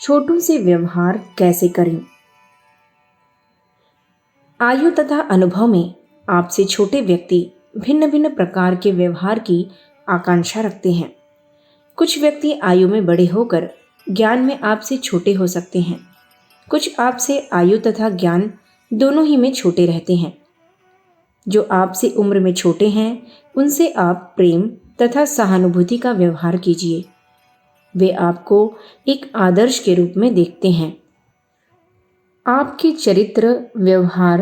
छोटों से व्यवहार कैसे करें। आयु तथा अनुभव में आपसे छोटे व्यक्ति भिन्न भिन्न प्रकार के व्यवहार की आकांक्षा रखते हैं। कुछ व्यक्ति आयु में बड़े होकर ज्ञान में आपसे छोटे हो सकते हैं। कुछ आपसे आयु तथा ज्ञान दोनों ही में छोटे रहते हैं। जो आपसे उम्र में छोटे हैं उनसे आप प्रेम तथा सहानुभूति का व्यवहार कीजिए। वे आपको एक आदर्श के रूप में देखते हैं। आपके चरित्र, व्यवहार,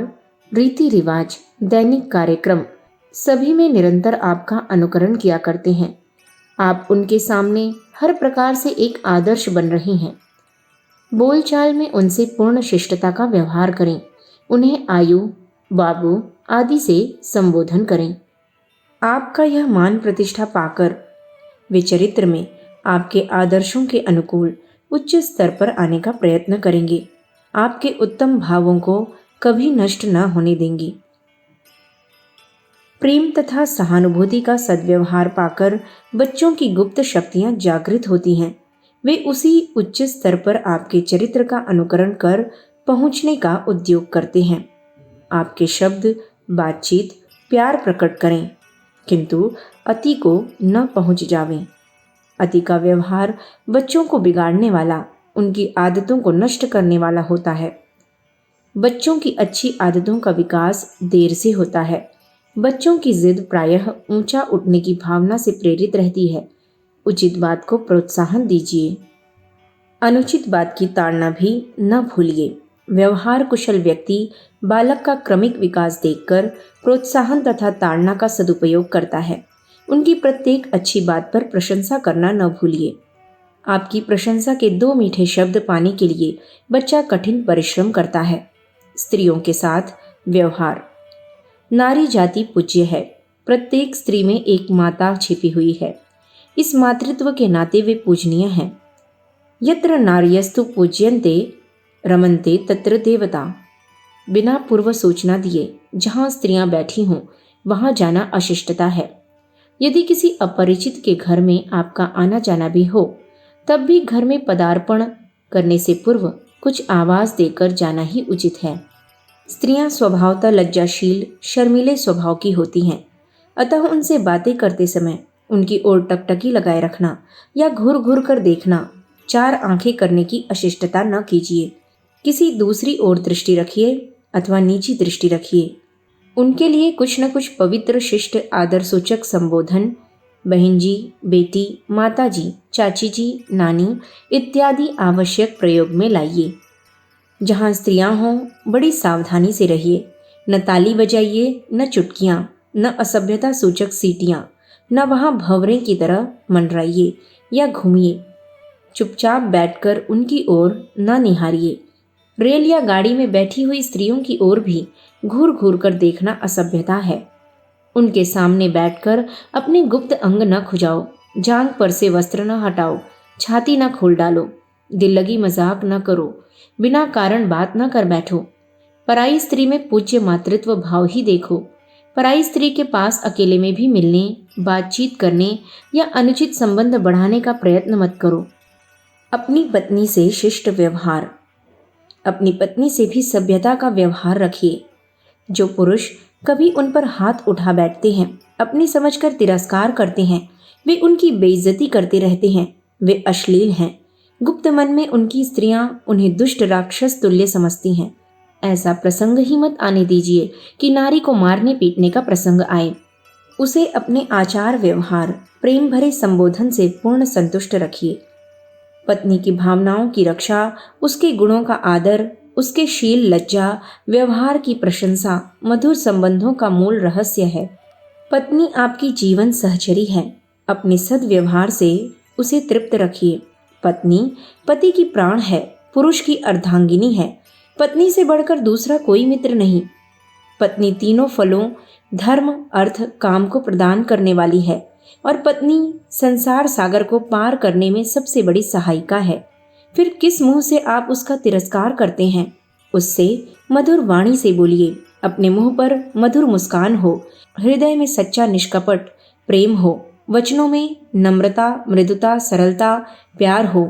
रीति रिवाज, दैनिक कार्यक्रम सभी में निरंतर आपका अनुकरण किया करते हैं। आप उनके सामने हर प्रकार से एक आदर्श बन रही हैं। बोलचाल में उनसे पूर्ण शिष्टता का व्यवहार करें। उन्हें आयु, बाबू आदि से संबोधन करें। आपका यह मान प्रतिष्ठा पाकर वे चरित्र में आपके आदर्शों के अनुकूल उच्च स्तर पर आने का प्रयत्न करेंगे। आपके उत्तम भावों को कभी नष्ट न होने देंगी। प्रेम तथा सहानुभूति का सद्व्यवहार पाकर बच्चों की गुप्त शक्तियां जागृत होती हैं। वे उसी उच्च स्तर पर आपके चरित्र का अनुकरण कर पहुंचने का उद्योग करते हैं। आपके शब्द, बातचीत, प्यार प्रकट करें, किंतु अति को न पहुंच जावें। अति का व्यवहार बच्चों को बिगाड़ने वाला, उनकी आदतों को नष्ट करने वाला होता है। बच्चों की अच्छी आदतों का विकास देर से होता है। बच्चों की जिद प्रायः ऊंचा उठने की भावना से प्रेरित रहती है। उचित बात को प्रोत्साहन दीजिए, अनुचित बात की ताड़ना भी न भूलिए। व्यवहार कुशल व्यक्ति बालक का क्रमिक विकास देखकर प्रोत्साहन तथा ताड़ना का सदुपयोग करता है। उनकी प्रत्येक अच्छी बात पर प्रशंसा करना न भूलिए। आपकी प्रशंसा के 2 मीठे शब्द पाने के लिए बच्चा कठिन परिश्रम करता है। स्त्रियों के साथ व्यवहार। नारी जाति पूज्य है। प्रत्येक स्त्री में एक माता छिपी हुई है। इस मातृत्व के नाते वे पूजनीय हैं। यत्र नार्यस्तु पूज्यन्ते रमन्ते तत्र देवता। बिना पूर्व सूचना दिए जहां स्त्रियां बैठी हों वहां जाना अशिष्टता है। यदि किसी अपरिचित के घर में आपका आना जाना भी हो तब भी घर में पदार्पण करने से पूर्व कुछ आवाज देकर जाना ही उचित है। स्त्रियां स्वभावतः लज्जाशील, शर्मीले स्वभाव की होती हैं, अतः उनसे बातें करते समय उनकी ओर टकटकी लगाए रखना या घूर घूर कर देखना, 4 आंखें करने की अशिष्टता न कीजिए। किसी दूसरी ओर दृष्टि रखिए अथवा नीची दृष्टि रखिए। उनके लिए कुछ न कुछ पवित्र, शिष्ट, आदर सूचक संबोधन बहन जी, बेटी, माता जी, चाची जी, नानी इत्यादि आवश्यक प्रयोग में लाइए। जहाँ स्त्रियां हों बड़ी सावधानी से रहिए। न ताली बजाइए, न चुटकियाँ, न असभ्यता सूचक सीटियाँ, न वहाँ भंवरे की तरह मंडराइए या घूमिए। चुपचाप बैठकर उनकी ओर न निहारिए। रेल या गाड़ी में बैठी हुई स्त्रियों की ओर भी घूर घूर कर देखना असभ्यता है। उनके सामने बैठकर अपने गुप्त अंग न खुजाओ, जांघ पर से वस्त्र न हटाओ, छाती न खोल डालो, दिल लगी मजाक न करो, बिना कारण बात न कर बैठो। पराई स्त्री में पूज्य मातृत्व भाव ही देखो। पराई स्त्री के पास अकेले में भी मिलने, बातचीत करने या अनुचित संबंध बढ़ाने का प्रयत्न मत करो। अपनी पत्नी से शिष्ट व्यवहार। अपनी पत्नी से भी सभ्यता का व्यवहार रखिए। जो पुरुष कभी उन पर हाथ उठा बैठते हैं, अपनी समझकर तिरस्कार करते हैं, वे उनकी बेइज्जती करते रहते हैं, वे अश्लील हैं। गुप्त मन में उनकी स्त्रियां उन्हें दुष्ट राक्षस तुल्य समझती हैं। ऐसा प्रसंग ही मत आने दीजिए कि नारी को मारने पीटने का प्रसंग आए। उसे अपने आचार व्यवहार, प्रेम भरे संबोधन से पूर्ण संतुष्ट रखिए। पत्नी की भावनाओं की रक्षा, उसके गुणों का आदर, उसके शील, लज्जा, व्यवहार की प्रशंसा मधुर संबंधों का मूल रहस्य है। पत्नी आपकी जीवन सहचरी है। अपने सद्व्यवहार से उसे तृप्त रखिए। पत्नी पति की प्राण है, पुरुष की अर्धांगिनी है। पत्नी से बढ़कर दूसरा कोई मित्र नहीं। पत्नी तीनों फलों धर्म, अर्थ, काम को प्रदान करने वाली है और पत्नी संसार सागर को पार करने में सबसे बड़ी सहायिका है। फिर किस मुंह से आप उसका तिरस्कार करते हैं? उससे मधुर वाणी से बोलिए। अपने मुंह पर मधुर मुस्कान हो, हृदय में सच्चा निष्कपट प्रेम हो, वचनों में नम्रता, मृदुता, सरलता, प्यार हो।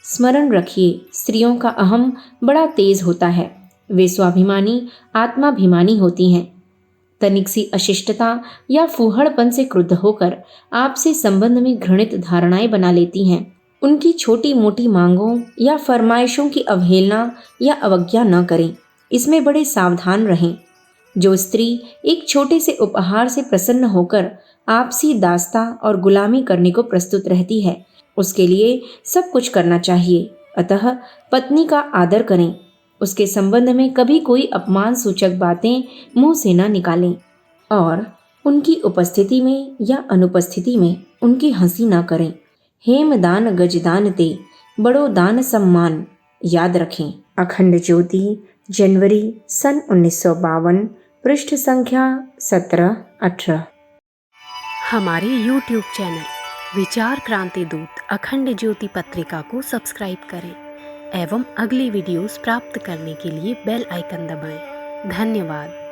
स्मरण रखिए, स्त्रियों का अहम बड़ा तेज होता है। वे स्वाभिमानी, आत्माभिमानी होती हैं। तनिक सी अशिष्टता या फूहड़पन से क्रुद्ध होकर आपसे संबंध में घृणित धारणाएं बना लेती हैं। उनकी छोटी मोटी मांगों या फरमाइशों की अवहेलना या अवज्ञा न करें, इसमें बड़े सावधान रहें। जो स्त्री एक छोटे से उपहार से प्रसन्न होकर आपसी दास्ता और गुलामी करने को प्रस्तुत रहती है, उसके लिए सब कुछ करना चाहिए। अतः पत्नी का आदर करें। उसके संबंध में कभी कोई अपमान सूचक बातें मुंह से न निकालें और उनकी उपस्थिति में या अनुपस्थिति में उनकी हंसी न करें। हेमदान गजदान ते, बड़ो दान सम्मान। याद रखें। अखंड ज्योति, जनवरी सन 1952, पृष्ठ संख्या 17-18। हमारे YouTube चैनल विचार क्रांति दूत अखंड ज्योति पत्रिका को सब्सक्राइब करें एवं अगली वीडियोस प्राप्त करने के लिए बेल आइकन दबाएं। धन्यवाद।